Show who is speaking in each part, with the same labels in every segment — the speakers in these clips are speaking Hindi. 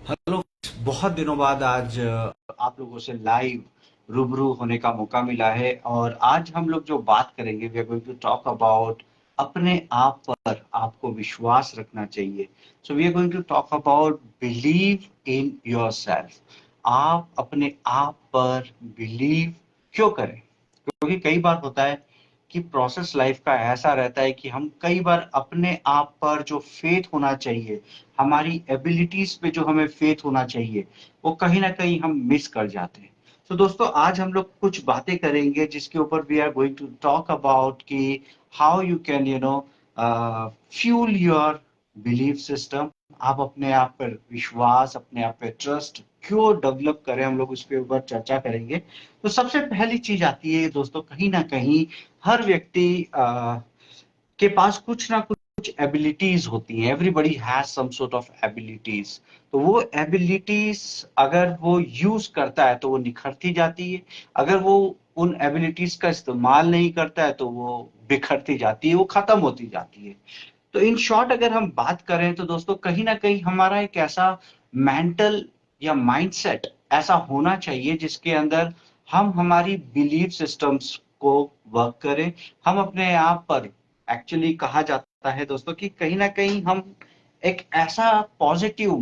Speaker 1: हेलो। बहुत दिनों बाद आज आप लोगों से लाइव रूबरू होने का मौका मिला है और आज हम लोग जो बात करेंगे we are going to talk about अपने आप पर आपको विश्वास रखना चाहिए। So we are going to talk about believe in yourself. आप अपने आप पर बिलीव क्यों करें? क्योंकि कई बार होता है कि प्रोसेस लाइफ का ऐसा रहता है कि हम कई बार अपने आप पर जो फेथ होना चाहिए, हमारी एबिलिटीज पे जो हमें फेथ होना चाहिए, वो कहीं ना कहीं हम मिस कर जाते हैं। तो दोस्तों आज हम लोग कुछ बातें करेंगे जिसके ऊपर we are going to talk about कि how you can fuel your belief system. आप अपने आप पर विश्वास, अपने आप पे ट्रस्ट क्यों डेवलप करें, हम लोग उस पे ऊपर चर्चा करेंगे। तो सबसे पहली चीज आती है दोस्तों, कहीं ना कहीं हर व्यक्ति के पास कुछ ना कुछ एबिलिटीज होती हैं। Everybody has some sort of abilities. तो वो एबिलिटीज अगर वो यूज करता है तो वो निखरती जाती है। अगर वो उन एबिलिटीज का इस्तेमाल नहीं करता है तो वो बिखरती जाती है, वो खत्म होती जाती है। तो इन शॉर्ट अगर हम बात करें तो दोस्तों कहीं ना कहीं हमारा एक ऐसा मेंटल या माइंडसेट ऐसा होना चाहिए जिसके अंदर हम हमारी बिलीफ सिस्टम्स को वर्क करें। हम अपने आप पर एक्चुअली कहा जाता है दोस्तों कि कहीं ना कहीं हम एक ऐसा पॉजिटिव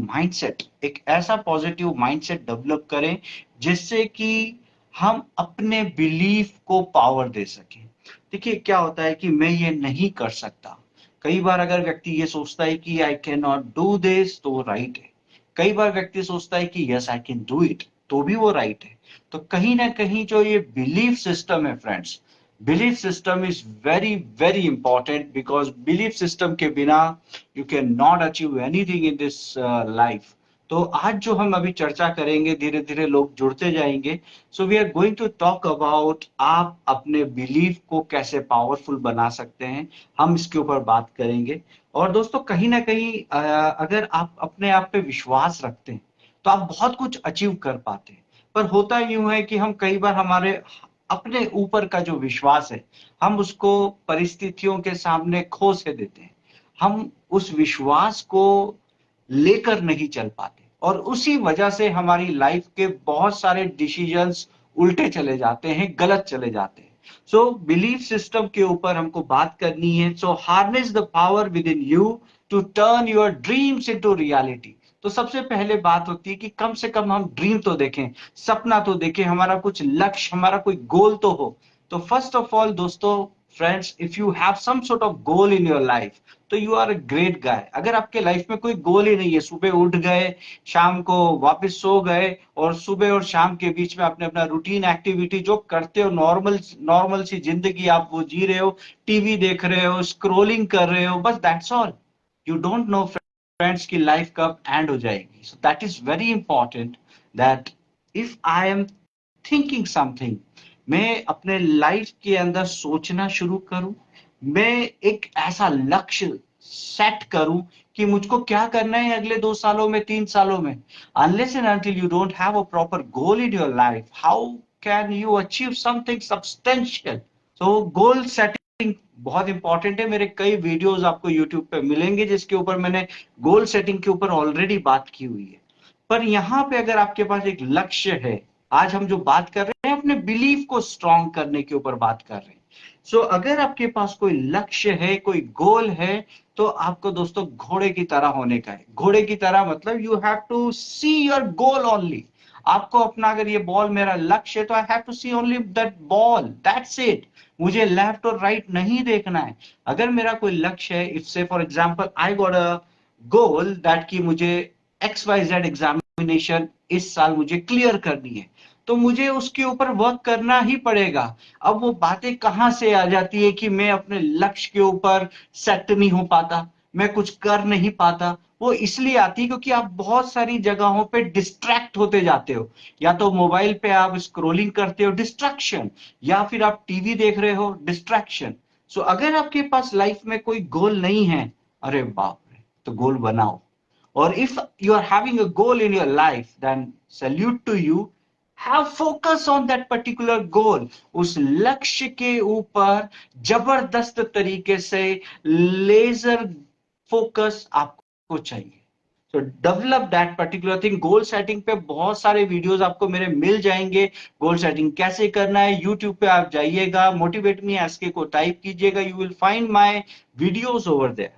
Speaker 1: माइंडसेट डेवलप करें जिससे कि हम अपने बिलीफ को पावर दे सकें। देखिए क्या होता है कि मैं ये नहीं कर सकता, कई बार अगर व्यक्ति ये सोचता है कि I can not do this तो वो राइट है। कई बार व्यक्ति सोचता है कि yes I can do it तो भी वो राइट है। तो कहीं ना कहीं जो ये बिलीफ सिस्टम है friends, belief system is very very important because belief system के बिना you can not achieve anything in this life. तो आज जो हम अभी चर्चा करेंगे धीरे धीरे लोग जुड़ते जाएंगे। So we are going to talk about आप अपने बिलीफ को कैसे पावरफुल बना सकते हैं, हम इसके ऊपर बात करेंगे। और दोस्तों कहीं ना कहीं अगर आप अपने आप पे विश्वास रखते हैं तो आप बहुत कुछ अचीव कर पाते हैं। पर होता यूं है कि हम कई बार हमारे अपने ऊपर का जो विश्वास है, हम उसको परिस्थितियों के सामने खो से देते हैं। हम उस विश्वास को लेकर नहीं चल पाते और उसी वजह से हमारी लाइफ के बहुत सारे डिसीजंस उल्टे चले जाते हैं, गलत चले जाते हैं। सो बिलीफ सिस्टम के ऊपर हमको बात करनी है। So harness the power within you to turn your dreams into reality. तो सबसे पहले बात होती है कि कम से कम हम ड्रीम तो देखें, सपना तो देखें, हमारा कुछ लक्ष्य, हमारा कोई गोल तो हो। तो फर्स्ट ऑफ ऑल दोस्तों, friends, if you have some sort of goal in your life तो you are a great guy. अगर आपके लाइफ में कोई गोल ही नहीं है, सुबह उठ गए, शाम को वापस सो गए और सुबह और शाम के बीच में आपने अपना रूटीन एक्टिविटी जो करते हो, नॉर्मल नॉर्मल सी जिंदगी आप वो जी रहे हो, टीवी देख रहे हो, स्क्रोलिंग कर रहे हो, बस that's all. You don't know friends की लाइफ कब एंड हो जाएगी। सो that is very important that if I am thinking something, मैं अपने लाइफ के अंदर सोचना शुरू करूं, मैं एक ऐसा लक्ष्य सेट करूं कि मुझको क्या करना है अगले 2 सालों में, 3 सालों में। Unless and until you don't have a proper goal in your life, how can you achieve something substantial? So goal setting बहुत इंपॉर्टेंट है। मेरे कई वीडियोस आपको यूट्यूब पे मिलेंगे जिसके ऊपर मैंने गोल सेटिंग के ऊपर ऑलरेडी बात की हुई है। पर यहाँ पे अगर आपके पास एक लक्ष्य है, आज हम जो बात कर रहे हैं अपने बिलीफ को स्ट्रांग करने के ऊपर बात कर रहे हैं। सो अगर आपके पास कोई लक्ष्य है, कोई गोल है, तो आपको दोस्तों घोड़े की तरह होने का है। घोड़े की तरह मतलब you have to see your goal only. आपको अपना, अगर ये बॉल मेरा लक्ष्य है तो I have to see only that ball, that's it. मुझे लेफ्ट और राइट नहीं देखना है। अगर मेरा कोई लक्ष्य है, इफ से for example I got a goal that कि मुझे एक्स वाई जेड एग्जामिनेशन इस साल मुझे क्लियर करनी है, तो मुझे उसके ऊपर वर्क करना ही पड़ेगा। अब वो बातें कहां से आ जाती है कि मैं अपने लक्ष्य के ऊपर सेट नहीं हो पाता, मैं कुछ कर नहीं पाता। वो इसलिए आती है क्योंकि आप बहुत सारी जगहों पे डिस्ट्रैक्ट होते जाते हो। या तो मोबाइल पे आप स्क्रोलिंग करते हो, डिस्ट्रैक्शन, या फिर आप टीवी देख रहे हो, डिस्ट्रैक्शन। सो अगर आपके पास लाइफ में कोई गोल नहीं है, अरे बाप रे, तो गोल बनाओ। or if you are having a goal in your life, then salute to you, have focus on that particular goal। उस लक्ष्य के ऊपर जबरदस्त तरीके से लेजर फोकस आपको चाहिए। सो develop that particular thing. Goal setting पे बहुत सारे वीडियोस आपको मेरे मिल जाएंगे। गोल सेटिंग कैसे करना है, यूट्यूब पे आप जाइएगा, मोटिवेट मी एसके को टाइप कीजिएगा, you will find my videos over there.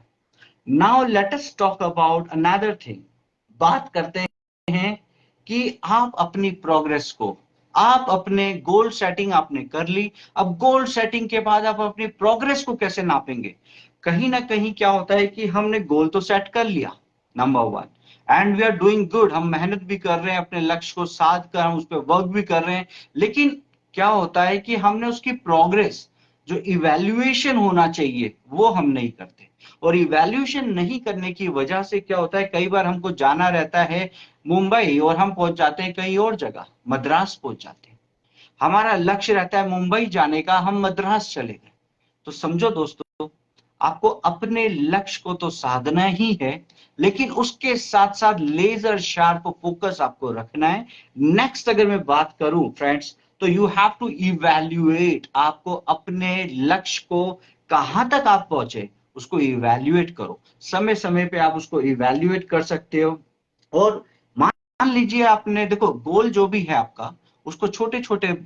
Speaker 1: Now let us talk about another thing. बात करते हैं कि आप अपनी प्रोग्रेस को, आप अपने गोल सेटिंग आपने कर ली, अब गोल सेटिंग के बाद आप अपनी प्रोग्रेस को कैसे नापेंगे? कहीं ना कहीं क्या होता है कि हमने गोल तो सेट कर लिया, number one, and we are doing good, हम मेहनत भी कर रहे हैं अपने लक्ष्य को साध कर, हम उस पर वर्क भी कर रहे हैं, लेकिन क्या होता है कि हमने उसकी प्रोग्रेस, जो इवैल्यूएशन होना चाहिए, वो हम नहीं करते। और इवैल्यूएशन नहीं करने की वजह से क्या होता है, कई बार हमको जाना रहता है मुंबई और हम पहुंच जाते हैं कहीं और जगह, मद्रास पहुंच जाते हैं। हमारा लक्ष्य रहता है मुंबई जाने का, हम मद्रास चले गए। तो समझो दोस्तों, आपको अपने लक्ष्य को तो साधना ही है, लेकिन उसके साथ साथ लेजर शार्प फोकस आपको रखना है। नेक्स्ट अगर मैं बात करूं फ्रेंड्स, तो यू हैव टू इवैल्यूएट, आपको अपने लक्ष्य को कहां तक आप पहुंचे उसको इवैल्यूएट करो। समय समय पे आप उसको इवैल्यूएट कर सकते हो। और मान लीजिए आपने, देखो गोल जो भी है आपका, उसको छोटे छोटे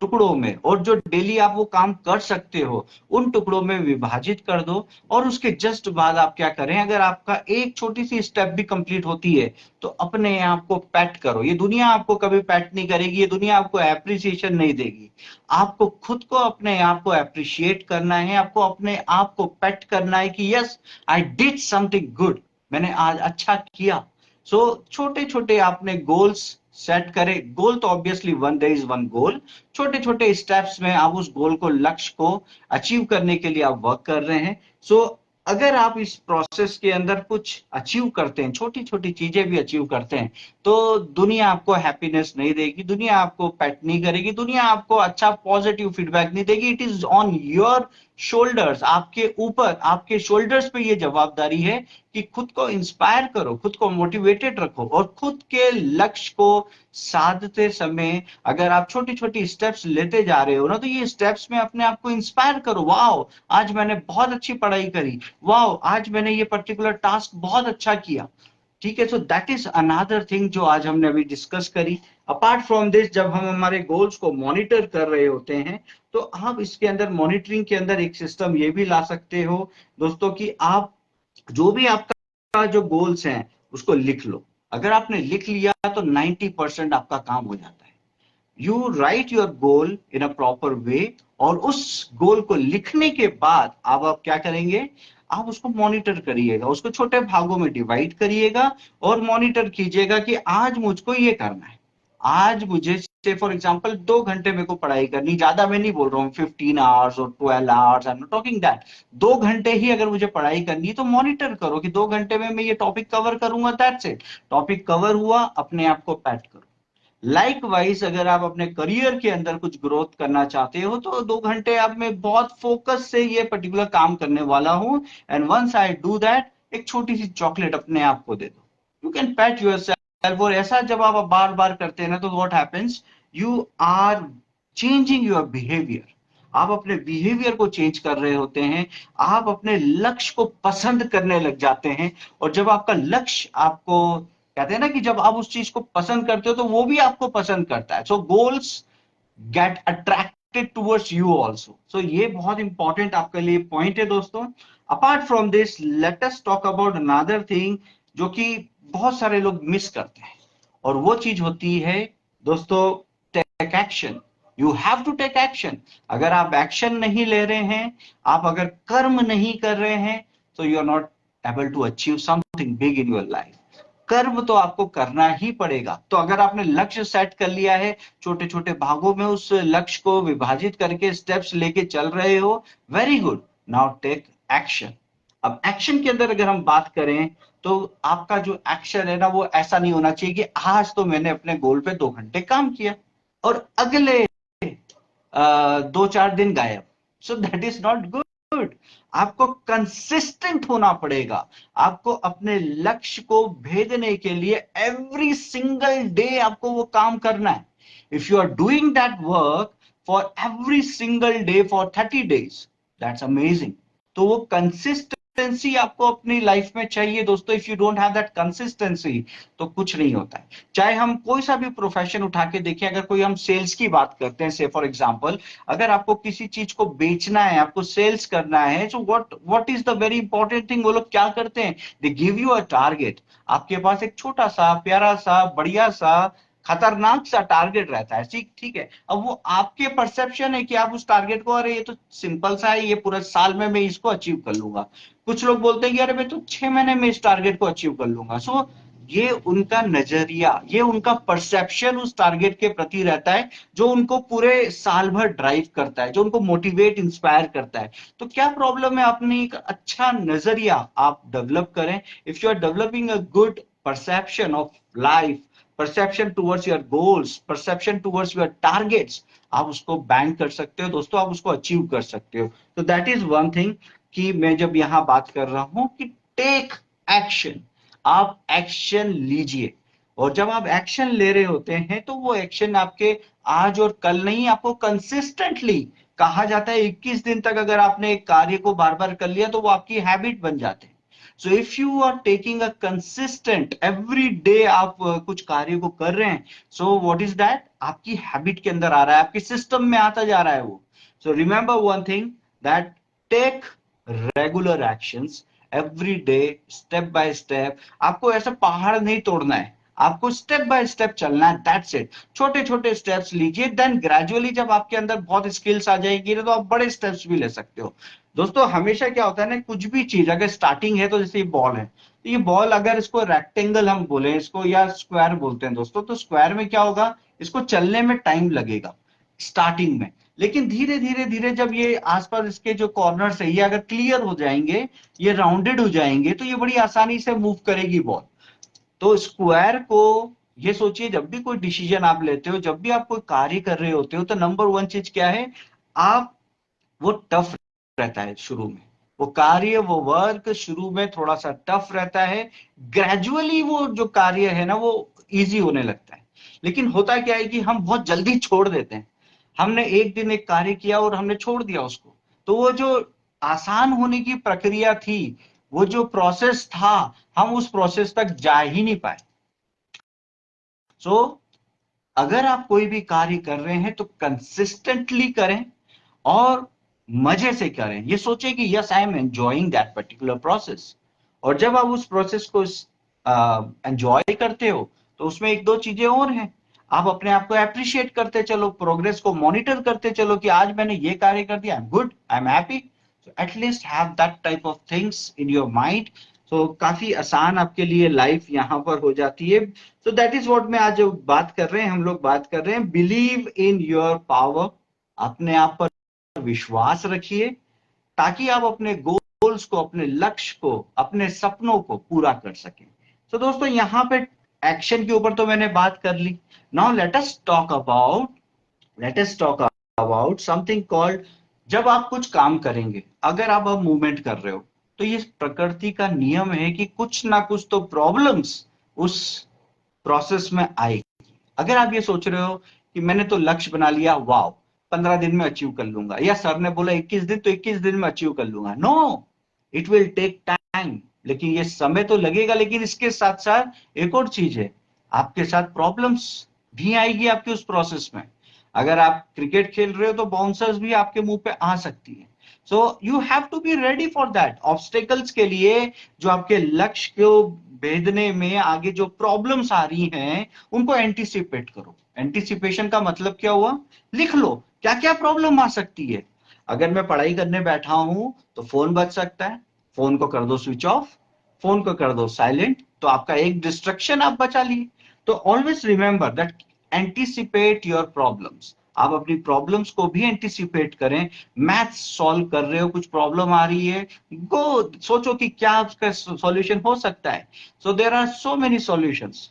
Speaker 1: टुकड़ों में, और जो डेली आप वो काम कर सकते हो उन टुकड़ों में विभाजित कर दो। और उसके जस्ट बाद आप क्या करें, अगर आपका एक छोटी सी स्टेप भी कंप्लीट होती है तो अपने आप को पैट करो। ये दुनिया आपको कभी पैट नहीं करेगी, ये दुनिया आपको एप्रिसिएशन नहीं देगी। आपको खुद को, अपने आप को अप्रिशिएट करना है, आपको अपने आप को पैट करना है कि yes, I did something good, मैंने आज अच्छा किया। सो छोटे छोटे आपने गोल्स सेट करें। गोल तो obviously one, there is one goal. छोटे छोटे स्टेप्स में आप उस गोल को, लक्ष्य को अचीव करने के लिए आप वर्क कर रहे हैं। सो अगर आप इस प्रोसेस के अंदर कुछ अचीव करते हैं, छोटी छोटी चीजें भी अचीव करते हैं, तो दुनिया आपको हैप्पीनेस नहीं देगी, दुनिया आपको पैट नहीं करेगी, दुनिया आपको अच्छा पॉजिटिव फीडबैक नहीं देगी। It is on your shoulders, आपके ऊपर, आपके शोल्डर्स पे ये जवाबदारी है कि खुद को इंस्पायर करो, खुद को मोटिवेटेड रखो, और खुद के लक्ष्य को साधते समय अगर आप छोटी छोटी स्टेप्स लेते जा रहे हो ना, तो ये स्टेप्स में अपने आप को इंस्पायर करो। वाओ, आज मैंने बहुत अच्छी पढ़ाई करी, वाओ आज मैंने ये पर्टिकुलर टास्क बहुत अच्छा किया। ठीक है, सो दैट इज अनदर थिंग जो आज हमने अभी डिस्कस करी। अपार्ट फ्रॉम दिस, जब हम हमारे गोल्स को मॉनिटर कर रहे होते हैं, तो आप इसके अंदर, मॉनिटरिंग के अंदर एक सिस्टम ये भी ला सकते हो दोस्तों, कि आप जो भी आपका जो गोल्स हैं उसको लिख लो। अगर आपने लिख लिया तो 90% आपका काम हो जाता है। You right your goal in a proper way, और उस गोल को लिखने के बाद आप क्या करेंगे, आप उसको मॉनिटर करिएगा, उसको छोटे भागों में डिवाइड करिएगा और मॉनिटर कीजिएगा कि आज मुझको ये करना है। आज मुझे से फॉर एग्जांपल 2 घंटे मेरे को पढ़ाई करनी, ज्यादा मैं नहीं बोल रहा हूँ 15 आवर्स और 12 hours, I am not talking that. 2 घंटे ही अगर मुझे पढ़ाई करनी है तो मॉनिटर करो कि 2 घंटे में मैं ये टॉपिक कवर करूंगा, दैट्स इट। टॉपिक कवर हुआ, अपने आप को पैट करो। लाइक वाइज अगर आप अपने करियर के अंदर कुछ ग्रोथ करना चाहते हो, तो 2 घंटे अब मैं बहुत फोकस से ये पर्टिकुलर काम करने वाला हूं, and once I do that, एक छोटी सी चॉकलेट अपने आप को दे दो। You can pat yourself. और ऐसा जब आप बार बार करते हैं ना, तो what happens, you are changing your behaviour. आप अपने बिहेवियर को चेंज कर रहे होते हैं, आप अपने लक्ष्य को पसंद करने लग जाते हैं। और जब आपका लक्ष्य आपको, कहते हैं ना कि जब आप उस चीज को पसंद करते हो तो वो भी आपको पसंद करता है। So goals get attracted towards you also. So ये बहुत इंपॉर्टेंट आपके लिए पॉइंट है दोस्तों। Apart from this, let us talk about another thing जो कि बहुत सारे लोग मिस करते हैं, और वो चीज होती है दोस्तों, take action. You have to take action. अगर आप एक्शन नहीं ले रहे हैं, आप अगर कर्म नहीं कर रहे हैं, तो you are not able to achieve something big in your life. कर्म तो आपको करना ही पड़ेगा। तो अगर आपने लक्ष्य सेट कर लिया है, छोटे छोटे भागों में उस लक्ष्य को विभाजित करके स्टेप्स लेके चल रहे हो, very good, now take action. अब एक्शन के अंदर अगर हम बात करें, तो आपका जो एक्शन है ना, वो ऐसा नहीं होना चाहिए कि आज तो मैंने अपने गोल पे 2 घंटे काम किया और अगले 2-4 दिन गायब। सो दैट इज नॉट गुड। आपको कंसिस्टेंट होना पड़ेगा। आपको अपने लक्ष्य को भेदने के लिए एवरी सिंगल डे आपको वो काम करना है। If you are doing that work for every single day for 30 days, that's amazing. तो वो कंसिस्टेंट कंसिस्टेंसी आपको अपनी लाइफ में चाहिए दोस्तों। If you don't have that consistency तो कुछ नहीं होता है। चाहे हम कोई सा भी प्रोफेशन उठा के देखें, अगर कोई हम सेल्स की बात करते हैं, से फॉर एग्जांपल, अगर आपको किसी चीज को बेचना है, आपको सेल्स करना है, सो what is the very important thing, वो लोग क्या करते हैं, they give you a target. आपके पास एक छोटा सा प्यारा सा बढ़िया सा खतरनाक सा टारगेट रहता है, ठीक ठीक है। अब वो आपके परसेप्शन है कि आप उस टारगेट को, अरे ये तो सिंपल सा है, ये पूरा साल में मैं इसको अचीव कर लूंगा। कुछ लोग बोलते हैं कि अरे मैं तो 6 महीने में इस टारगेट को अचीव कर लूंगा। सो ये उनका नजरिया, ये उनका परसेप्शन उस टारगेट के प्रति रहता है, जो उनको पूरे साल भर ड्राइव करता है, जो उनको मोटिवेट इंस्पायर करता है। तो क्या प्रॉब्लम है, अपनी एक अच्छा नजरिया आप डेवलप करें। If you are developing a good perception of life, perception towards your goals, perception towards your targets, आप उसको बैंक कर सकते हो दोस्तों, आप उसको अचीव कर सकते हो। तो दैट इज वन थिंग कि मैं जब यहां बात कर रहा हूं कि टेक एक्शन, आप एक्शन लीजिए। और जब आप एक्शन ले रहे होते हैं तो वो एक्शन आपके आज और कल नहीं, आपको कंसिस्टेंटली, कहा जाता है 21 दिन तक अगर आपने एक कार्य को बार बार कर लिया तो वो आपकी हैबिट बन जाते हैं। So if you are taking a consistent every day, आप कुछ कार्य को कर रहे हैं, सो व्हाट इज दैट, आपकी हैबिट के अंदर आ रहा है, आपके सिस्टम में आता जा रहा है वो। So remember one thing, that take regular actions every day, step by step. आपको ऐसा पहाड़ नहीं तोड़ना है, आपको स्टेप बाय स्टेप चलना है, दैट्स इट। छोटे छोटे स्टेप्स लीजिए, देन ग्रेजुअली जब आपके अंदर बहुत स्किल्स आ जाएगी तो आप बड़े स्टेप्स भी ले सकते हो। दोस्तों हमेशा क्या होता है ना, कुछ भी चीज अगर स्टार्टिंग है, तो जैसे ये बॉल है, तो ये बॉल अगर इसको रेक्टेंगल हम बोले इसको, या स्क्वायर बोलते हैं दोस्तों, तो स्क्वायर में क्या होगा, इसको चलने में टाइम लगेगा स्टार्टिंग में। लेकिन धीरे धीरे धीरे जब ये आसपास इसके जो कॉर्नर्स है ये अगर क्लियर हो जाएंगे, ये राउंडेड हो जाएंगे, तो ये बड़ी आसानी से मूव करेगी बॉल। तो स्क्वायर को, ये सोचिए जब भी कोई डिसीजन आप लेते हो, जब भी आप कोई कार्य कर रहे होते हो, तो नंबर वन चीज क्या है, आप, वो टफ रहता है शुरू में, वो कार्य, वो वर्क शुरू में थोड़ा सा टफ रहता है। ग्रेजुअली वो जो कार्य है ना वो इजी होने लगता है। लेकिन होता क्या है कि हम बहुत जल्दी छोड़ देते हैं। हमने एक दिन एक कार्य किया और हमने छोड़ दिया उसको, तो वो जो आसान होने की प्रक्रिया थी, वो जो प्रोसेस था, हम उस प्रोसेस तक जा ही नहीं पाए। सो अगर आप कोई भी कार्य कर रहे हैं तो कंसिस्टेंटली करें और मजे से करें। ये सोचे कि yes I am enjoying that particular process. और जब आप उस प्रोसेस को एंजॉय करते हो, तो उसमें एक दो चीजें और हैं, आप अपने आप को अप्रिशिएट करते चलो, प्रोग्रेस को मॉनिटर करते चलो कि आज मैंने ये कार्य कर दिया, I am good, I am happy. So at least have that type of things in your mind. तो काफी आसान आपके लिए लाइफ यहाँ पर हो जाती है। सो दैट इज व्हाट मैं आज बात कर रहे हैं, हम लोग बात कर रहे हैं, बिलीव इन योर पावर। अपने आप पर विश्वास रखिए, ताकि आप अपने गोल्स को, अपने लक्ष्य को, अपने सपनों को पूरा कर सकें। तो दोस्तों यहाँ पे एक्शन के ऊपर तो मैंने बात कर ली। Now let us talk about something called, जब आप कुछ काम करेंगे, अगर आप अब मूवमेंट कर रहे हो, तो ये प्रकृति का नियम है कि कुछ ना कुछ तो प्रॉब्लम्स उस प्रोसेस में आएगी। अगर आप ये सोच रहे हो कि मैंने तो लक्ष्य बना लिया, वाओ 15 दिन में अचीव कर लूंगा, या सर ने बोला 21 दिन, तो 21 दिन में अचीव कर लूंगा, no, it will take time. लेकिन ये समय तो लगेगा, लेकिन इसके साथ साथ एक और चीज है, आपके साथ प्रॉब्लम्स भी आएगी आपके उस प्रोसेस में। अगर आप क्रिकेट खेल रहे हो तो बाउंसर्स भी आपके मुंह पे आ सकती है। So you have to be ready for that obstacles के लिए। जो आपके लक्ष्य को भेदने में आगे जो प्रॉब्लम्स आ रही हैं, उनको एंटीसिपेट करो। एंटीसिपेशन का मतलब क्या हुआ, लिख लो क्या क्या प्रॉब्लम आ सकती है। अगर मैं पढ़ाई करने बैठा हूं तो फोन बज सकता है, फोन को कर दो स्विच ऑफ, फोन को कर दो साइलेंट, तो आपका एक डिस्ट्रक्शन आप बचा लिए। तो always remember that, anticipate your problems. आप अपनी प्रॉब्लम्स को भी एंटीसिपेट करें। मैथ्स सॉल्व कर रहे हो, कुछ प्रॉब्लम आ रही है, गो सोचो कि क्या उसका सॉल्यूशन हो सकता है। So there are so many solutions,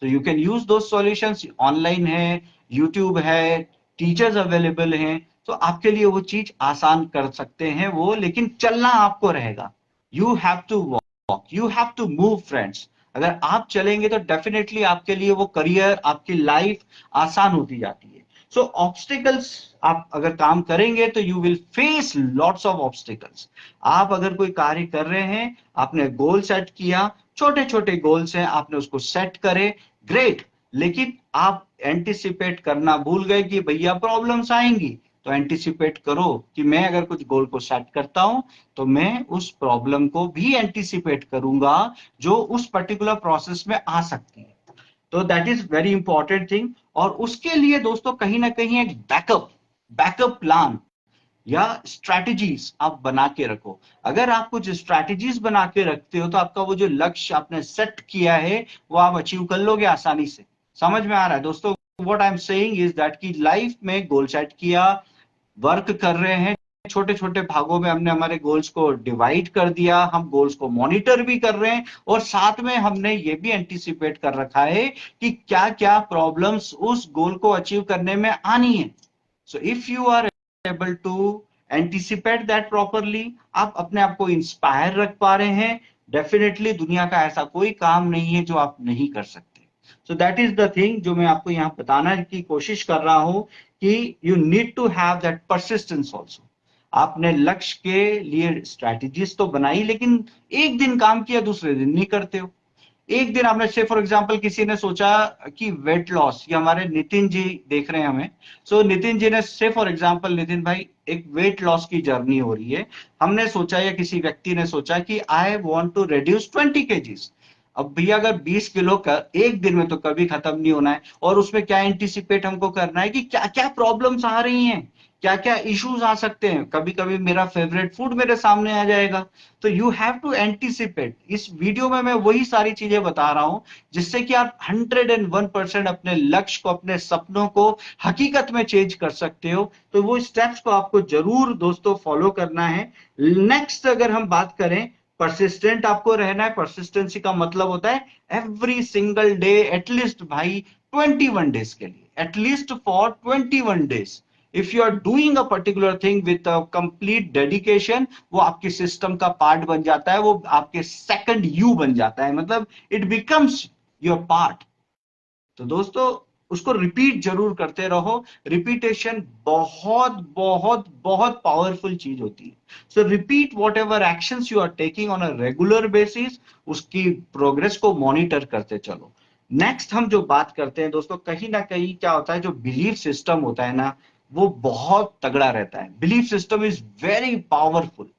Speaker 1: तो यू कैन यूज दो सॉल्यूशंस। ऑनलाइन है, यूट्यूब है, टीचर्स अवेलेबल हैं, तो आपके लिए वो चीज आसान कर सकते हैं वो, लेकिन चलना आपको रहेगा। You have to walk, you have to move friends. अगर आप चलेंगे तो डेफिनेटली आपके लिए वो करियर, आपकी लाइफ आसान होती जाती है। सो ऑब्स्टिकल्स, आप अगर काम करेंगे तो you will face lots of obstacles. आप अगर कोई कार्य कर रहे हैं, आपने गोल सेट किया, छोटे छोटे गोल्स हैं, आपने उसको सेट करे, ग्रेट, लेकिन आप एंटिसिपेट करना भूल गए कि भैया प्रॉब्लम्स आएंगी। तो एंटिसिपेट करो कि मैं अगर कुछ गोल को सेट करता हूं तो मैं उस प्रॉब्लम को भी एंटिसिपेट करूंगा जो उस पर्टिकुलर प्रोसेस में आ सकती है। तो that is very important thing. और उसके लिए दोस्तों कहीं ना कहीं एक बैकअप बैकअप प्लान या स्ट्रैटेजीज आप बना के रखो। अगर आप कुछ स्ट्रैटेजीज बना के रखते हो तो आपका वो जो लक्ष्य आपने सेट किया है वो आप अचीव कर लोगे आसानी से। समझ में आ रहा है दोस्तों? What I am saying is that कि लाइफ में गोल सेट किया, वर्क कर रहे हैं, छोटे छोटे भागों में हमने हमारे गोल्स को डिवाइड कर दिया, हम गोल्स को मॉनिटर भी कर रहे हैं, और साथ में हमने ये भी एंटिसिपेट कर रखा है कि क्या क्या प्रॉब्लम्स उस गोल को अचीव करने में आनी है। So if you are able to anticipate that properly, आप अपने आप को इंस्पायर रख पा रहे हैं, डेफिनेटली दुनिया का ऐसा कोई काम नहीं है जो आप नहीं कर सकते। सो दैट इज द थिंग जो मैं आपको यहां बताना की कोशिश कर रहा हूं कि you need to have that persistence also. आपने लक्ष्य के लिए स्ट्रैटेजीज तो बनाई, लेकिन एक दिन काम किया दूसरे दिन नहीं करते हो। एक दिन आपने से फॉर एग्जांपल किसी ने सोचा कि वेट लॉस, ये हमारे नितिन जी देख रहे हैं हमें, सो नितिन जी ने से फॉर एग्जांपल, नितिन भाई एक वेट लॉस की जर्नी हो रही है, हमने सोचा या किसी व्यक्ति ने सोचा कि I want to reduce 20 kgs। अब भैया अगर 20 किलो का एक दिन में तो कभी खत्म नहीं होना है, और उसमें क्या एंटिसिपेट हमको करना है कि क्या क्या प्रॉब्लम्स आ रही हैं, क्या क्या इश्यूज आ सकते हैं, कभी कभी मेरा फेवरेट फूड मेरे सामने आ जाएगा। तो यू हैव टू एंटिसिपेट। इस वीडियो में मैं वही सारी चीजें बता रहा हूं जिससे कि आप 101% अपने लक्ष्य को, अपने सपनों को हकीकत में चेंज कर सकते हो। तो वो स्टेप्स को आपको जरूर दोस्तों फॉलो करना है। नेक्स्ट अगर हम बात करें, परसिस्टेंट आपको रहना है। परसिस्टेंसी का मतलब होता है एवरी सिंगल डे, एटलीस्ट भाई 21 डेज के लिए, at least for 21 days if you are doing a particular thing with complete dedication, वो आपके सिस्टम का पार्ट बन जाता है, वो आपके सेकंड यू बन जाता है, मतलब इट बिकम्स योर पार्ट। तो दोस्तों उसको रिपीट जरूर करते रहो। रिपीटेशन बहुत बहुत बहुत पावरफुल चीज होती है। So repeat whatever actions you are taking on a regular basis, उसकी प्रोग्रेस को मॉनिटर करते चलो। नेक्स्ट हम जो बात करते हैं दोस्तों, कहीं ना कहीं क्या होता है, जो बिलीफ सिस्टम होता है ना, वो बहुत तगड़ा रहता है। Belief system is very powerful.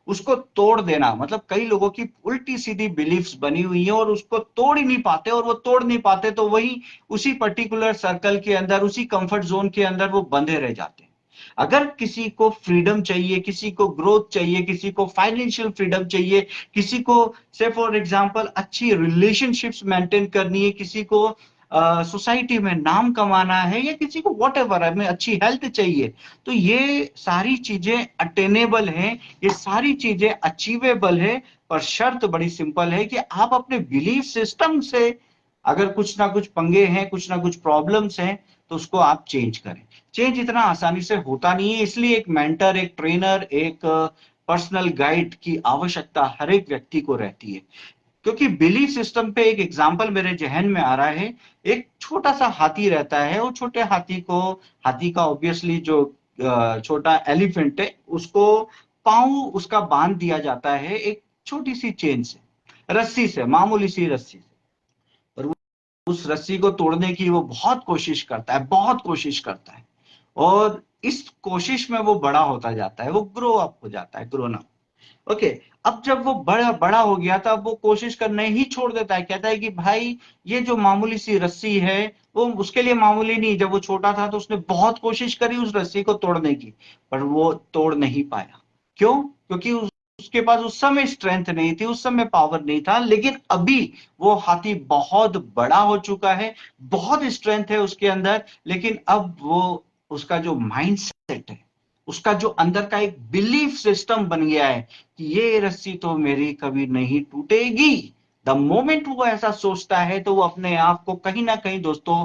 Speaker 1: उसको तोड़ देना मतलब, कई लोगों की उल्टी सीधी बिलीफ्स बनी हुई है और उसको तोड़ ही नहीं पाते, और वो तोड़ नहीं पाते तो वही उसी पर्टिकुलर सर्कल के अंदर, उसी कंफर्ट जोन के अंदर वो बंधे रह जाते हैं। अगर किसी को फ्रीडम चाहिए, किसी को ग्रोथ चाहिए, किसी को फाइनेंशियल फ्रीडम चाहिए, किसी को से फॉर एग्जांपल अच्छी रिलेशनशिप्स मेंटेन करनी है, किसी को सोसाइटी में नाम कमाना है, या किसी को वॉट एवर हमें अच्छी हेल्थ चाहिए, तो ये सारी चीजें अटेनेबल हैं, ये सारी चीजें अचीवेबल है। पर शर्त बड़ी सिंपल है कि आप अपने बिलीफ सिस्टम से अगर कुछ ना कुछ पंगे हैं, कुछ ना कुछ प्रॉब्लम्स हैं, तो उसको आप चेंज करें। चेंज इतना आसानी से होता नहीं है, इसलिए एक मेंटर, एक ट्रेनर, एक पर्सनल गाइड की आवश्यकता हर एक व्यक्ति को रहती है। क्योंकि बिलीफ सिस्टम पे एक एग्जांपल मेरे जहन में आ रहा है। एक छोटा सा हाथी रहता है, वो छोटे हाथी को, हाथी का ऑब्वियसली जो छोटा एलिफेंट है, उसको पांव उसका बांध दिया जाता है एक छोटी सी चेन से, रस्सी से, मामूली सी रस्सी से। पर उस रस्सी को तोड़ने की वो बहुत कोशिश करता है, बहुत कोशिश करता है, और इस कोशिश में वो बड़ा होता जाता है, वो ग्रो अप हो जाता है, ग्रोन अप। ओके, अब जब वो बड़ा बड़ा हो गया था, अब वो कोशिश करना ही छोड़ देता है, कहता है कि भाई ये जो मामूली सी रस्सी है वो उसके लिए मामूली नहीं। जब वो छोटा था तो उसने बहुत कोशिश करी उस रस्सी को तोड़ने की, पर वो तोड़ नहीं पाया। क्यों? क्योंकि उसके पास उस समय स्ट्रेंथ नहीं थी, उस समय पावर नहीं था। लेकिन अभी वो हाथी बहुत बड़ा हो चुका है, बहुत स्ट्रेंथ है उसके अंदर, लेकिन अब वो, उसका जो माइंडसेट है, उसका जो अंदर का एक बिलीफ सिस्टम बन गया है कि ये रस्सी तो मेरी कभी नहीं टूटेगी। द मोमेंट वो ऐसा सोचता है तो वो अपने आप को कहीं ना कहीं दोस्तों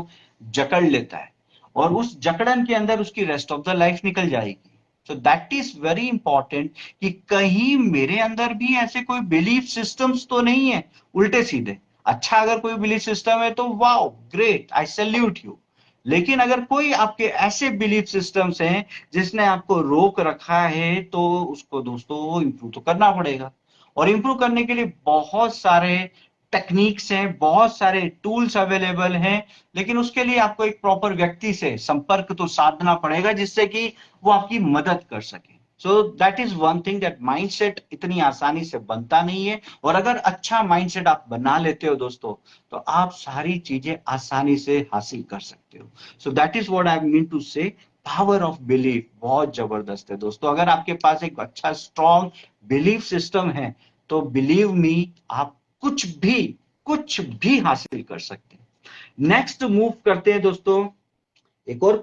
Speaker 1: जकड़ लेता है, और उस जकड़न के अंदर उसकी रेस्ट ऑफ द लाइफ निकल जाएगी। सो दैट इज वेरी इंपॉर्टेंट कि कहीं मेरे अंदर भी ऐसे कोई बिलीफ सिस्टम्स तो नहीं है उल्टे सीधे। अच्छा, अगर कोई बिलीफ सिस्टम है तो wow great, I salute you. लेकिन अगर कोई आपके ऐसे बिलीफ सिस्टम्स हैं जिसने आपको रोक रखा है, तो उसको दोस्तों इंप्रूव तो करना पड़ेगा। और इंप्रूव करने के लिए बहुत सारे टेक्निक्स हैं, बहुत सारे टूल्स अवेलेबल हैं, लेकिन उसके लिए आपको एक प्रॉपर व्यक्ति से संपर्क तो साधना पड़ेगा जिससे कि वो आपकी मदद कर सके। सो that is one thing, that mindset इतनी आसानी से बनता नहीं है, और अगर अच्छा माइंडसेट आप बना लेते हो दोस्तों, तो आप सारी चीजें आसानी से हासिल कर सकते हो। So that is what I mean to say, power of belief बहुत जबरदस्त है दोस्तों। अगर आपके पास एक अच्छा स्ट्रॉन्ग बिलीफ सिस्टम है, तो बिलीव मी, आप कुछ भी हासिल कर सकते हैं। नेक्स्ट मूव करते हैं दोस्तों, एक और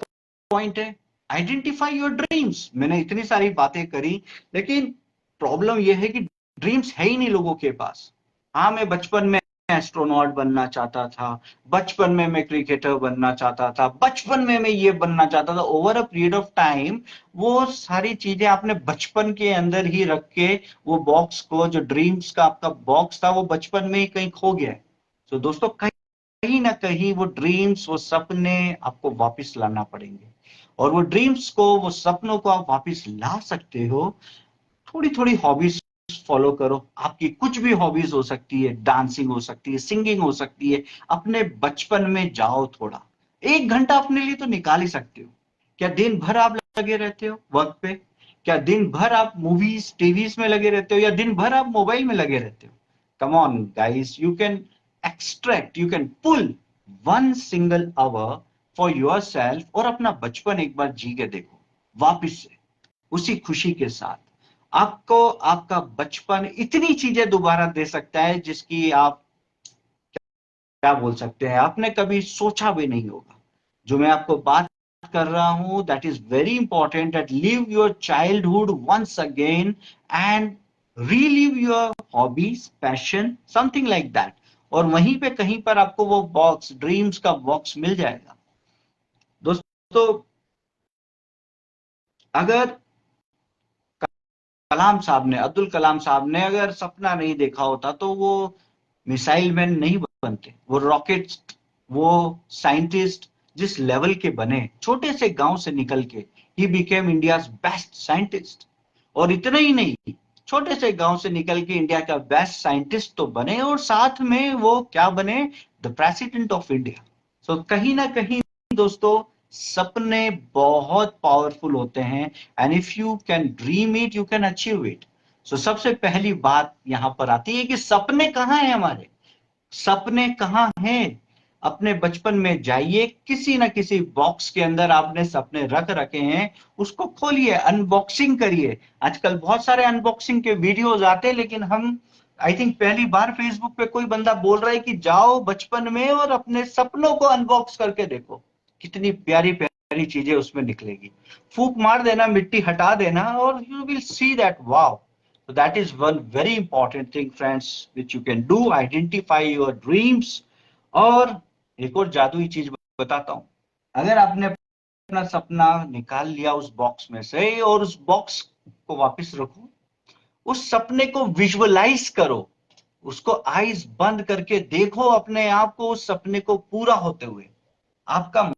Speaker 1: पॉइंट है, आइडेंटिफाई योर ड्रीम्स। मैंने इतनी सारी बातें करी, लेकिन प्रॉब्लम यह है कि ड्रीम्स है ही नहीं लोगों के पास। हाँ, मैं बचपन में एस्ट्रोनॉट बनना चाहता था, बचपन में मैं क्रिकेटर बनना चाहता था, बचपन में मैं ये बनना चाहता था। Over a period of time वो सारी चीजें आपने बचपन के अंदर ही रख के, वो बॉक्स को, जो ड्रीम्स का आपका बॉक्स था, वो बचपन में ही कहीं खो गया है। तो दोस्तों कहीं ना कहीं वो ड्रीम्स, वो सपने आपको वापस लाना पड़ेंगे। और वो ड्रीम्स को, वो सपनों को आप वापस ला सकते हो, थोड़ी थोड़ी हॉबीज फॉलो करो। आपकी कुछ भी हॉबीज हो सकती है, डांसिंग हो सकती है, सिंगिंग हो सकती है। अपने बचपन में जाओ, थोड़ा 1 घंटा अपने लिए तो निकाल ही सकते हो। क्या दिन भर आप लगे रहते हो वर्क पे? क्या दिन भर आप मूवीज टीवीज में लगे रहते हो, या दिन भर आप मोबाइल में लगे रहते हो? Come on guys, you can extract, you can pull 1 single hour for yourself, और अपना बचपन एक बार जी के देखो वापिस से, उसी खुशी के साथ। आपको आपका बचपन इतनी चीजें दोबारा दे सकता है जिसकी आप, क्या बोल सकते हैं, आपने कभी सोचा भी नहीं होगा। जो मैं आपको बात कर रहा हूं, that is very important, that live your childhood once again and relive your hobbies, passion, something like that. और वहीं पे कहीं पर आपको वो बॉक्स, ड्रीम्स का बॉक्स मिल जाएगा। दोस्तों, अगर कलाम साहब ने, अब्दुल कलाम साहब ने अगर सपना नहीं देखा होता, तो वो मिसाइल मैन नहीं बनते, वो रॉकेट, वो साइंटिस्ट जिस लेवल के बने, छोटे से गांव से निकल के, he became India's best scientist. और इतना ही नहीं, छोटे से गांव से निकल के इंडिया का बेस्ट साइंटिस्ट तो बने, और साथ में वो क्या बने, the president of India. So कहीं ना कहीं दोस्तों, सपने बहुत पावरफुल होते हैं, and if you can dream it, you can achieve it. So सबसे पहली बात यहां पर आती है कि सपने कहाँ हैं हमारे, सपने कहाँ हैं? अपने बचपन में जाइए, किसी ना किसी बॉक्स के अंदर आपने सपने रख रखे हैं, उसको खोलिए, अनबॉक्सिंग करिए। आजकल बहुत सारे अनबॉक्सिंग के वीडियोस आते हैं, लेकिन हम, आई थिंक पहली बार फेसबुक पे कोई बंदा बोल रहा है कि जाओ बचपन में और अपने सपनों को अनबॉक्स करके देखो, कितनी प्यारी प्यारी चीजें उसमें निकलेगी। फूंक मार देना, मिट्टी हटा देना, और you will see that wow. So that is one very important thing, friends, which you can do. Identify your dreams. और एक और जादुई चीज बताता हूं, अगर आपने अपना सपना निकाल लिया उस बॉक्स में से, और उस बॉक्स को वापस रखो, उस सपने को विजुअलाइज करो, उसको आईज बंद करके देखो अपने आप को उस सपने को पूरा होते हुए। आपका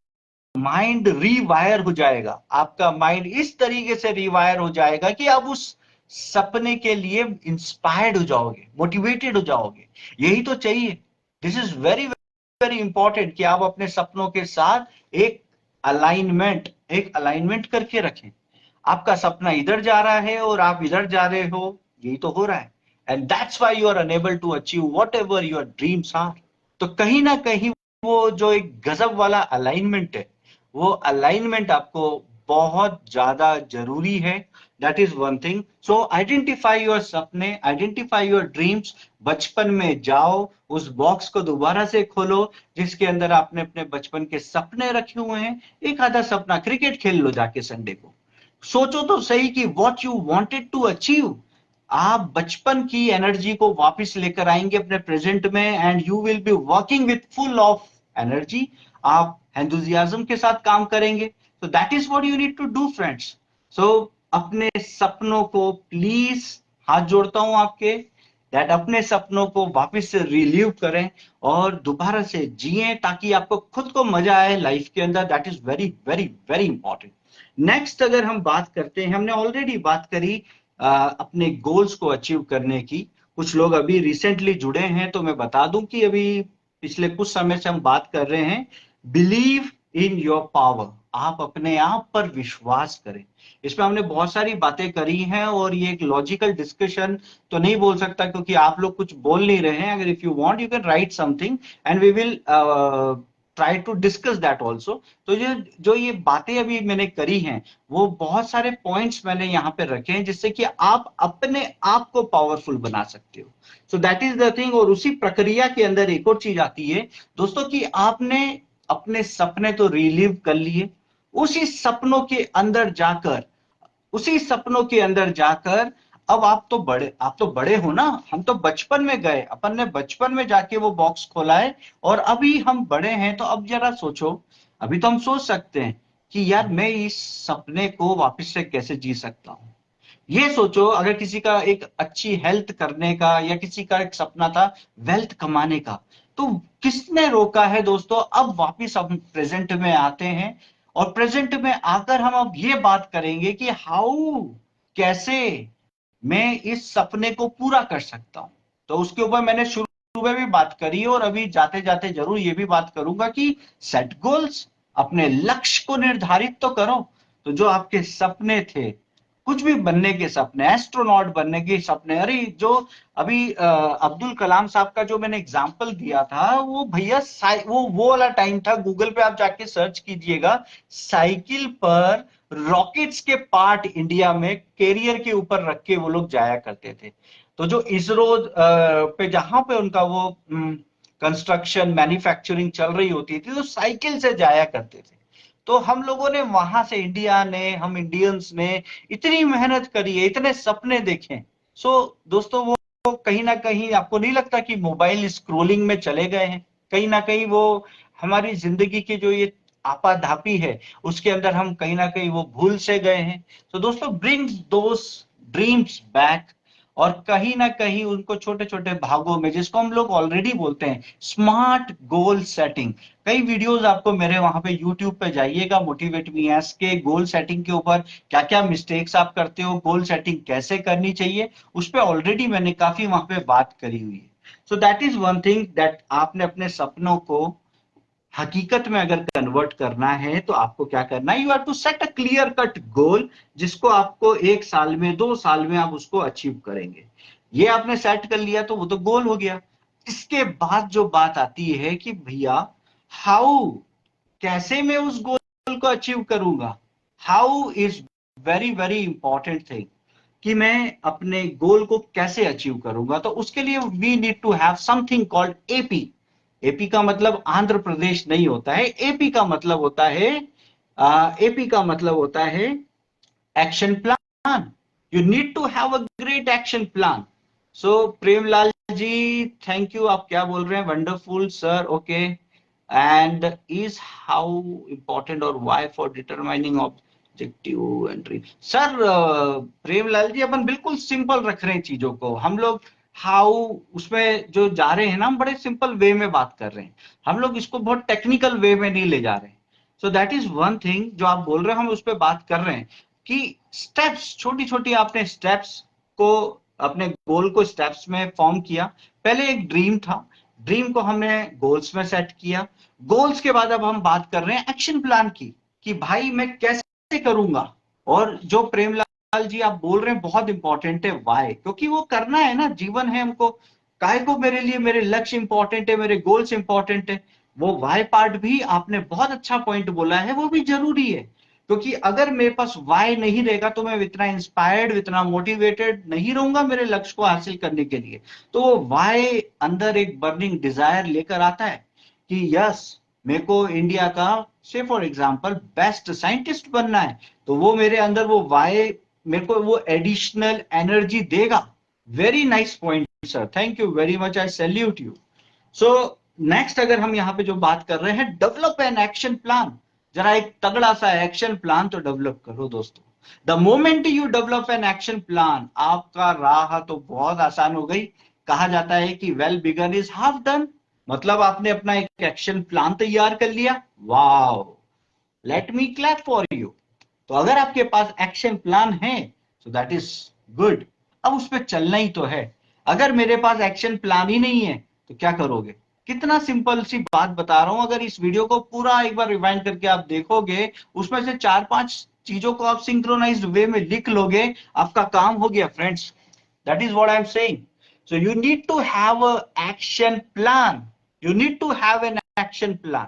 Speaker 1: माइंड रीवायर हो जाएगा, आपका माइंड इस तरीके से रीवायर हो जाएगा कि आप उस सपने के लिए इंस्पायर्ड हो जाओगे, मोटिवेटेड हो जाओगे। यही तो चाहिए। This is very very important कि आप अपने सपनों के साथ एक अलाइनमेंट करके रखें। आपका सपना इधर जा रहा है और आप इधर जा रहे हो, यही तो हो रहा है, and that's why you are unable to achieve whatever your dreams are. तो कहीं ना कहीं वो जो एक गजब वाला अलाइनमेंट है, वो अलाइनमेंट आपको बहुत ज्यादा जरूरी है। That is one thing. So identify your सपने, आइडेंटिफाई योर ड्रीम्स। बचपन में जाओ, उस बॉक्स को दोबारा से खोलो जिसके अंदर आपने अपने बचपन के सपने रखे हुए हैं। एक आधा सपना क्रिकेट खेल लो जाके संडे को। सोचो तो सही कि what you wanted to achieve. आप बचपन की एनर्जी को वापस लेकर आएंगे अपने प्रेजेंट में, and you will be working with full of energy. आप एंथुजियाज्म के साथ काम करेंगे। तो that is what you need to do, friends. So अपने सपनों को प्लीज, हाथ जोड़ता हूं आपके, दैट अपने सपनों को वापस से रिलीव करें और दोबारा से जिएं ताकि आपको खुद को मजा आए लाइफ के अंदर। That is very very very important. Next अगर हम बात करते हैं, हमने ऑलरेडी बात करी अपने गोल्स को अचीव करने की। कुछ लोग अभी रिसेंटली जुड़े हैं तो मैं बता दूं कि अभी पिछले कुछ समय से हम बात कर रहे हैं बिलीव इन योर पावर। आप अपने आप पर विश्वास करें। इसमें हमने बहुत सारी बातें करी हैं और ये एक लॉजिकल डिस्कशन तो नहीं बोल सकता क्योंकि आप लोग कुछ बोल नहीं रहे हैं। अगर if you want you can write something and we will try to discuss that also. तो ये जो ये बातें अभी मैंने करी हैं वो बहुत सारे पॉइंट्स मैंने यहाँ पे रखे हैं जिससे कि आप अपने आप को पावरफुल बना सकते हो। So that is the thing. और उसी प्रक्रिया के अंदर एक और चीज आती है दोस्तों कि आपने अपने सपने तो रिलीव कर लिए, उसी सपनों के अंदर जाकर उसी सपनों के अंदर जाकर अब आप तो बड़े हो ना। हम तो बचपन में गए, अपन ने बचपन में जाके वो बॉक्स खोला है और अभी हम बड़े हैं। तो अब जरा सोचो, अभी तो हम सोच सकते हैं कि यार मैं इस सपने को वापस से कैसे जी सकता हूं। ये सोचो, अगर किसी का एक अच्छी हेल्थ करने का या किसी का एक सपना था वेल्थ कमाने का, तो किसने रोका है दोस्तों। अब वापिस हम प्रेजेंट में आते हैं और प्रेजेंट में आकर हम अब ये बात करेंगे कि हाउ, कैसे मैं इस सपने को पूरा कर सकता हूं। तो उसके ऊपर मैंने शुरू में भी बात करी और अभी जाते जाते जरूर ये भी बात करूंगा कि सेट गोल्स, अपने लक्ष्य को निर्धारित तो करो। तो जो आपके सपने थे, कुछ भी बनने के सपने, एस्ट्रोनॉट बनने के सपने, अरे जो अभी अब्दुल कलाम साहब का जो मैंने एग्जांपल दिया था वो भैया वो वाला टाइम था। गूगल पे आप जाके सर्च कीजिएगा, साइकिल पर रॉकेट्स के पार्ट इंडिया में कैरियर के ऊपर रख के वो लोग जाया करते थे। तो जो इसरो पे जहां पे उनका वो कंस्ट्रक्शन मैन्युफैक्चरिंग चल रही होती थी तो साइकिल से जाया करते थे। तो हम लोगों ने वहां से इंडिया ने, हम इंडियंस ने इतनी मेहनत करी है, इतने सपने देखे। सो दोस्तों वो कहीं ना कहीं आपको नहीं लगता कि मोबाइल स्क्रोलिंग में चले गए हैं? कहीं ना कहीं वो हमारी जिंदगी की जो ये आपाधापी है उसके अंदर हम कहीं ना कहीं वो भूल से गए हैं। तो दोस्तों ब्रिंग दोस ड्रीम्स बैक और कहीं ना कहीं उनको छोटे छोटे भागों में, जिसको हम लोग ऑलरेडी बोलते हैं स्मार्ट गोल सेटिंग। कई वीडियोस आपको मेरे वहां पे यूट्यूब पे जाइएगा, मोटिवेट मी एस के गोल सेटिंग के ऊपर क्या क्या मिस्टेक्स आप करते हो, गोल सेटिंग कैसे करनी चाहिए, उस पर ऑलरेडी मैंने काफी वहां पे बात करी हुई है। सो that is one thing that आपने अपने सपनों को हकीकत में अगर कन्वर्ट करना है तो आपको क्या करना है, you have to set a clear cut goal जिसको आपको 1 साल में 2 साल में आप उसको अचीव करेंगे। ये आपने सेट कर लिया तो वो तो गोल हो गया। इसके बाद जो बात आती है कि भैया हाउ, कैसे मैं उस गोल को अचीव करूंगा। How is very very important thing कि मैं अपने गोल को कैसे अचीव करूंगा। तो उसके लिए we need to have something called AP. AP का मतलब आंध्र प्रदेश नहीं होता है। एपी का मतलब होता है एपी का मतलब होता है action plan. You need to have a great action plan. So Premlal ji, thank you. आप क्या बोल रहे हैं? Wonderful sir, okay. And is how important और why for determining objective entry. Sir Premlal ji, अपन बिल्कुल सिंपल रख रहे हैं चीजों को। हम लोग हाउ उसमें जो जा रहे हैं ना, हम बड़े सिंपल वे में बात कर रहे हैं। हम लोग इसको बहुत टेक्निकल वे में नहीं ले जा रहे हैं। सो दैट इज वन थिंग जो आप बोल रहे हैं, हम उस पर बात कर रहे हैं कि स्टेप्स, छोटी छोटी आपने स्टेप्स को, अपने गोल को स्टेप्स में फॉर्म किया। पहले एक ड्रीम था, ड्रीम को हमने गोल्स में सेट किया। गोल्स के बाद अब हम बात कर रहे हैं एक्शन प्लान की कि भाई मैं कैसे करूंगा। और जो प्रेमलाल जी आप बोल रहे हैं बहुत इंपॉर्टेंट है, वाई, क्योंकि वो करना है ना, जीवन है हमको। काहे को मेरे लिए मेरे लक्ष्य इंपॉर्टेंट है, मेरे गोल्स इंपॉर्टेंट है। वो वाई पार्ट भी आपने बहुत अच्छा पॉइंट बोला है, वो भी जरूरी है। क्योंकि अगर मेरे पास वाई नहीं रहेगा तो मैं इतना इंस्पायर्ड, इतना मोटिवेटेड नहीं रहूंगा मेरे लक्ष्य को हासिल करने के लिए। तो वो वाई अंदर एक बर्निंग डिजायर लेकर आता है कि यस, मेरे को इंडिया का से फॉर एग्जांपल बेस्ट साइंटिस्ट बनना है। तो वो मेरे अंदर वो वाई मेरे को वो एडिशनल एनर्जी देगा। Very nice point sir, thank you very much, I salute you. So next अगर हम यहाँ पे जो बात कर रहे हैं, डेवलप एन एक्शन प्लान। जरा एक तगड़ा सा एक्शन प्लान तो डेवलप करो दोस्तों। The moment you develop an action plan, आपका राह तो बहुत आसान हो गई। कहा जाता है कि well begun is half done, मतलब आपने अपना एक एक्शन प्लान तैयार कर लिया, wow, let me clap for you. तो अगर आपके पास एक्शन प्लान है तो दैट इज गुड, अब उस पर चलना ही तो है। अगर मेरे पास एक्शन प्लान ही नहीं है तो क्या करोगे? कितना सिंपल सी बात बता रहा हूं, अगर इस वीडियो को पूरा एक बार रिवाइंड करके आप देखोगे, उसमें से 4-5 चीजों को आप सिंक्रोनाइज्ड वे में लिख लोगे, आपका काम हो गया friends. That is what I am saying. So you need to have a action plan, you need to have an action plan.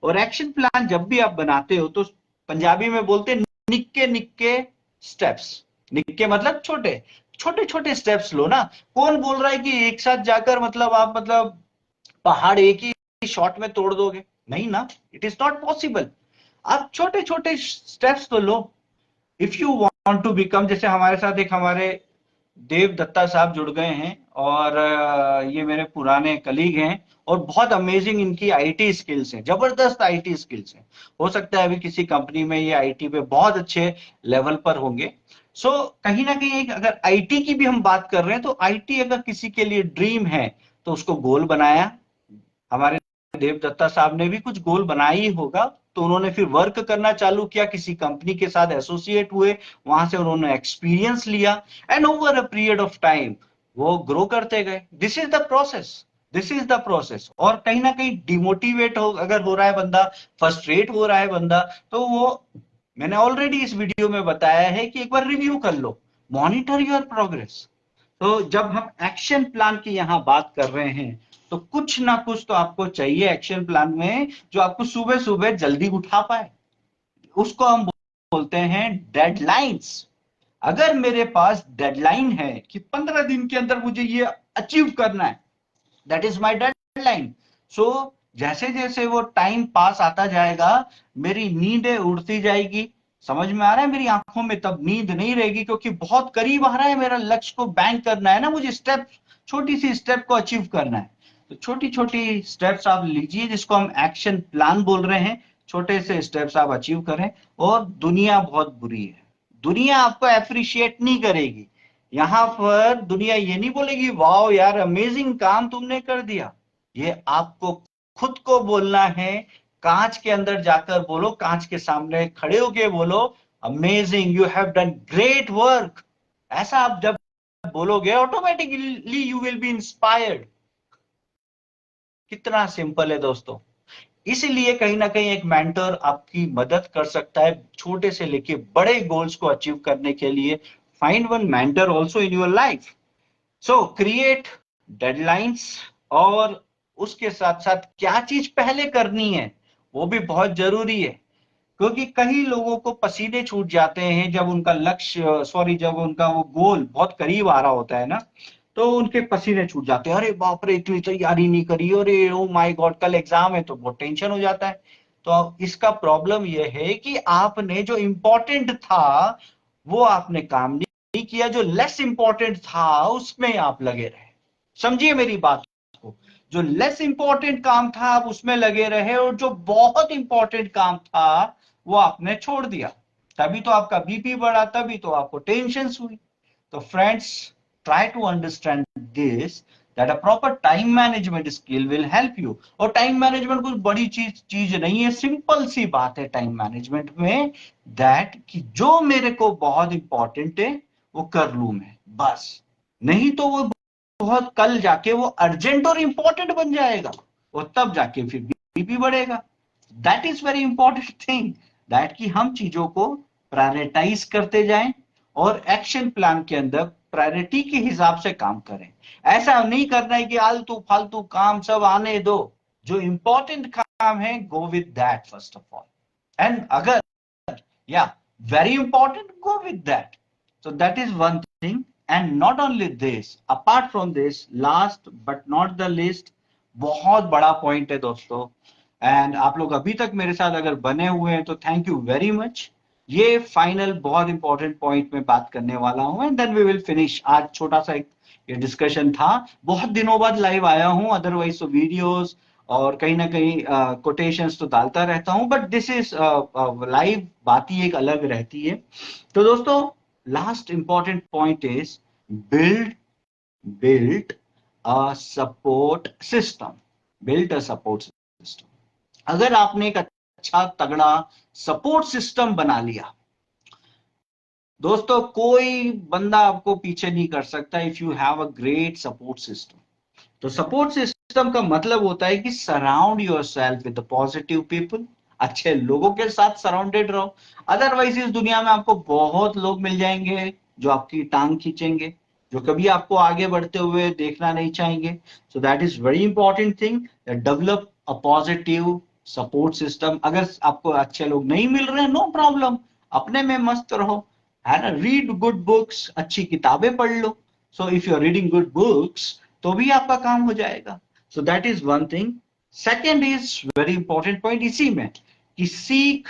Speaker 1: और एक्शन प्लान जब भी आप बनाते हो तो पंजाबी में बोलते हैं निक्के निक्के स्टेप्स। निक्के मतलब छोटे छोटे छोटे स्टेप्स लो ना। कौन बोल रहा है कि एक साथ जाकर मतलब आप मतलब पहाड़ एक ही शॉट में तोड़ दोगे? नहीं ना, इट इज नॉट पॉसिबल। आप छोटे छोटे स्टेप्स तो लो। If you want to become, जैसे हमारे साथ एक हमारे देव दत्ता साहब जुड़ गए हैं, और ये मेरे पुराने कलीग हैं, और बहुत अमेजिंग इनकी आईटी स्किल्स हैं, जबरदस्त आईटी स्किल्स हैं। हो सकता है अभी किसी कंपनी में ये आईटी पे बहुत अच्छे लेवल पर होंगे। सो कहीं ना कहीं अगर आईटी की भी हम बात कर रहे हैं तो आईटी अगर किसी के लिए ड्रीम है तो उसको गोल बनाया। हमारे देवदत्ता साहब ने भी कुछ गोल बनाया ही होगा, तो उन्होंने फिर वर्क करना चालू किया, किसी कंपनी के साथ एसोसिएट हुए, वहां से उन्होंने एक्सपीरियंस लिया, and over a period of time वो ग्रो करते गए। This is the process, this is the process. और कहीं ना कहीं डिमोटिवेट हो अगर हो रहा है बंदा, फ्रस्ट्रेट हो रहा है बंदा, तो वो, मैंने ऑलरेडी इस वीडियो में बताया है कि एक बार रिव्यू कर लो, मॉनिटर योर प्रोग्रेस। तो जब हम एक्शन प्लान की यहां बात कर रहे हैं तो कुछ ना कुछ तो आपको चाहिए एक्शन प्लान में, जो आपको सुबह सुबह जल्दी उठा पाए। उसको हम बोलते हैं डेडलाइंस। अगर मेरे पास डेडलाइन है कि 15 दिन के अंदर मुझे ये अचीव करना है, दैट इज माय डेडलाइन। सो जैसे जैसे वो टाइम पास आता जाएगा, मेरी नींदें उड़ती जाएगी। समझ में आ रहा है? मेरी आंखों में तब नींद नहीं रहेगी, क्योंकि बहुत करीब आ रहा है, मेरा लक्ष्य को बैंक करना है ना, मुझे स्टेप, छोटी सी स्टेप को अचीव करना है। तो छोटी छोटी स्टेप्स आप लीजिए, जिसको हम एक्शन प्लान बोल रहे हैं। छोटे से स्टेप्स आप अचीव करें। और दुनिया बहुत बुरी है, दुनिया आपको अप्रिशिएट नहीं करेगी। यहां पर दुनिया ये नहीं बोलेगी वाओ यार अमेजिंग काम तुमने कर दिया। ये आपको खुद को बोलना है। कांच के अंदर जाकर बोलो, कांच के सामने खड़े होके बोलो, amazing, you have done great work. ऐसा आप जब बोलोगे, automatically you will B inspired. कितना सिंपल है दोस्तों। इसीलिए कहीं ना कहीं एक मेंटर आपकी मदद कर सकता है छोटे से लेके बड़े गोल्स को अचीव करने के लिए। Find one mentor also in your life. So create deadlines. और उसके साथ साथ क्या चीज पहले करनी है वो भी बहुत जरूरी है, क्योंकि कई लोगों को पसीने छूट जाते हैं जब उनका लक्ष्य, सॉरी, जब उनका वो गोल बहुत करीब आ रहा होता है ना, तो उनके पसीने छूट जाते हैं। अरे बाप रे, इतनी तैयारी नहीं करी, अरे ओ माय गॉड कल एग्जाम है, तो बहुत टेंशन हो जाता है। तो इसका प्रॉब्लम यह है कि आपने जो इंपॉर्टेंट था वो आपने काम नहीं किया, जो लेस इंपॉर्टेंट था उसमें आप लगे रहे। समझिए मेरी बात को, जो लेस इंपॉर्टेंट काम था आप उसमें लगे रहे, और जो बहुत इंपॉर्टेंट काम था वो आपने छोड़ दिया। तभी तो आपका बीपी बढ़ा, तभी तो आपको टेंशन हुई। तो friends, try to understand this, that a proper time management skill will help you. और टाइम मैनेजमेंट कुछ बड़ी चीज नहीं है, सिंपल सी बात है टाइम मैनेजमेंट में, दैट कि जो मेरे को बहुत इंपॉर्टेंट है वो कर लू मैं, बस। नहीं तो वो बहुत कल जाके वो अर्जेंट और इंपॉर्टेंट बन जाएगा, और तब जाके फिर बीपी बढ़ेगा। That is very important thing, that कि हम चीजों को प्रायोरिटाइज करते जाएं, और एक्शन प्लान के अंदर प्रायोरिटी के हिसाब से काम करें। ऐसा नहीं करना है कि आलतू फालतू काम सब आने दो। जो इंपॉर्टेंट काम है go with that first of all, and अगर, या, very important, go with that. So that is one thing. And not only this, apart from this, last but not the least, बहुत बड़ा पॉइंट है दोस्तों, एंड आप लोग अभी तक मेरे साथ अगर बने हुए हैं तो थैंक यू वेरी मच। ये फाइनल बहुत इंपॉर्टेंट पॉइंट में बात करने वाला हूं, and then we will finish. आज छोटा सा एक ये डिस्कशन था, बहुत दिनों बाद लाइव आया हूं, अदरवाइज तो वीडियोस और कहीं ना कहीं कोटेशंस तो डालता रहता हूं, बट दिस इज लाइव, बात ही एक अलग रहती है। तो दोस्तों, last important point is build, build support system, build a support system. अगर आपने एक अच्छा तगड़ा सपोर्ट सिस्टम बना लिया, दोस्तों कोई बंदा आपको पीछे नहीं कर सकता if you have a great support system. तो सपोर्ट सिस्टम का मतलब होता है कि surround your self with positive people, अच्छे लोगों के साथ सराउंडेड रहो। अदरवाइज इस दुनिया में आपको बहुत लोग मिल जाएंगे जो आपकी टांग खींचेंगे, जो कभी आपको आगे बढ़ते हुए देखना नहीं चाहेंगे। सो that is very important thing, develop a positive support system. अगर आपको अच्छे लोग नहीं मिल रहे हैं, नो प्रॉब्लम, अपने में मस्त रहो, है ना। रीड गुड बुक्स, अच्छी किताबें पढ़ लो। So if you are reading good books तो भी आपका काम हो जाएगा। So that is one thing. Second is very important point इसी में, कि सीख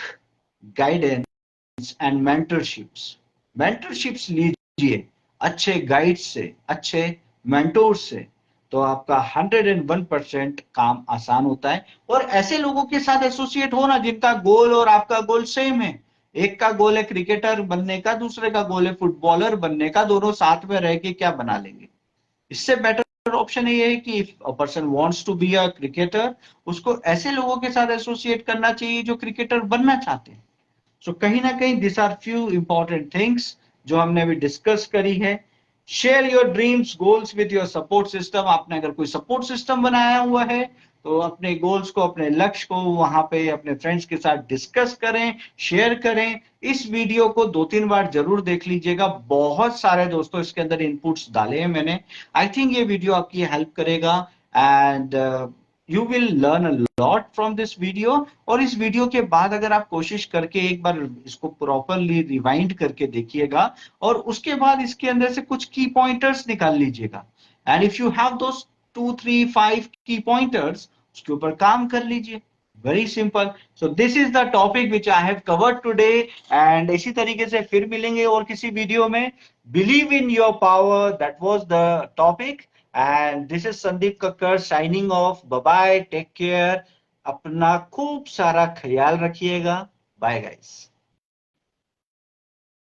Speaker 1: गाइडेंस एंड मेंटरशिप्स। मेंटरशिप्स लीजिए अच्छे गाइड से, अच्छे मेंटोर से, तो आपका 101% काम आसान होता है। और ऐसे लोगों के साथ एसोसिएट होना जिनका गोल और आपका गोल सेम है। एक का गोल है क्रिकेटर बनने का, दूसरे का गोल है फुटबॉलर बनने का, दोनों साथ में रह के क्या बना लेंगे। इससे बेटर ऑप्शन ये है कि if a person wants to be a cricketer, उसको ऐसे लोगों के साथ एसोसिएट करना चाहिए जो क्रिकेटर बनना चाहते हैं। सो कहीं ना कहीं this are few important things जो हमने अभी डिस्कस करी है। Share your dreams goals with your support system. आपने अगर कोई सपोर्ट सिस्टम बनाया हुआ है तो अपने गोल्स को, अपने लक्ष्य को वहां पे अपने फ्रेंड्स के साथ डिस्कस करें, शेयर करें। इस वीडियो को 2-3 बार जरूर देख लीजिएगा, बहुत सारे दोस्तों इसके अंदर इनपुट्स डाले हैं मैंने। आई थिंक ये वीडियो आपकी हेल्प करेगा and you will learn a lot from this video. और इस वीडियो के बाद अगर आप कोशिश करके एक बार इसको प्रॉपरली रिवाइंड करके देखिएगा और उसके बाद इसके अंदर से कुछ की पॉइंटर्स निकाल लीजिएगा, and if you have those 2-3-5 की पॉइंटर्स, उसके ऊपर काम कर लीजिए। Very simple. So this is the topic which I have covered today, एंड इसी तरीके से फिर मिलेंगे और किसी वीडियो में। Believe in your power, that was the topic. And this is Sandeep Kakkar signing off. Bye bye, take care, अपना खूब सारा ख्याल रखिएगा। Bye guys.